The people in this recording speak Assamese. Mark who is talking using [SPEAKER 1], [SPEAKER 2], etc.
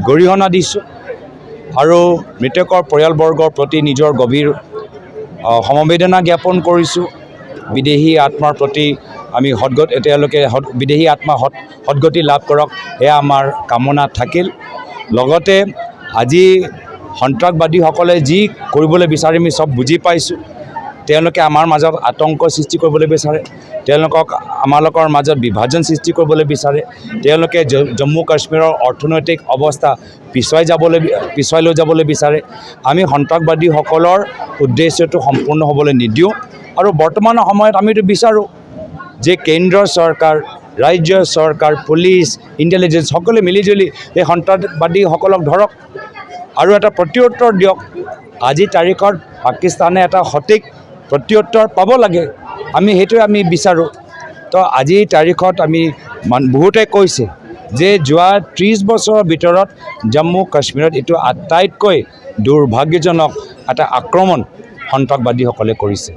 [SPEAKER 1] গৰিহণা দিছোঁ আৰু মৃতকৰ পৰিয়ালবৰ্গৰ প্ৰতি নিজৰ গভীৰ সমবেদনা জ্ঞাপন কৰিছোঁ। বিদেহী আত্মাৰ প্ৰতি আমি তেওঁলোকে বিদেহী আত্মা সদ্গতি লাভ কৰক, এয়া আমাৰ কামনা থাকিল। লগতে আজি সন্ত্ৰাসবাদীসকলে যি কৰিবলৈ বিচাৰে আমি চব বুজি পাইছোঁ। তেওঁলোকে আমাৰ মাজত আতংক সৃষ্টি কৰিবলৈ বিচাৰে, তেওঁলোকক আমালোকৰ মাজত বিভাজন সৃষ্টি কৰিবলৈ বিচাৰে, তেওঁলোকে জম্মু কাশ্মীৰৰ অৰ্থনৈতিক অৱস্থা পিছুৱাই লৈ যাবলৈ বিচাৰে। আমি সন্ত্ৰাসবাদীসকলৰ উদ্দেশ্যটো সম্পূৰ্ণ হ'বলৈ নিদিওঁ আৰু বৰ্তমান সময়ত আমিতো বিচাৰোঁ যে কেন্দ্ৰ চৰকাৰ, ৰাজ্য চৰকাৰ, পুলিচ, ইণ্টেলিজেঞ্চ সকলোৱে মিলিজুলি এই সন্ত্ৰাসবাদীসকলক ধৰক আৰু এটা প্ৰত্যুত্তৰ দিয়ক। আজিৰ তাৰিখত পাকিস্তানে এটা সঠিক প্ৰত্যুত্তৰ পাব লাগে, সেইটোৱে আমি বিচাৰোঁ। তো আজিৰ তাৰিখত বহুতে কৈছে যে যোৱা 30 বছৰৰ ভিতৰত জম্মু কাশ্মীৰত এইটো আটাইতকৈ দুৰ্ভাগ্যজনক এটা আক্ৰমণ সন্ত্ৰাসবাদীসকলে কৰিছে।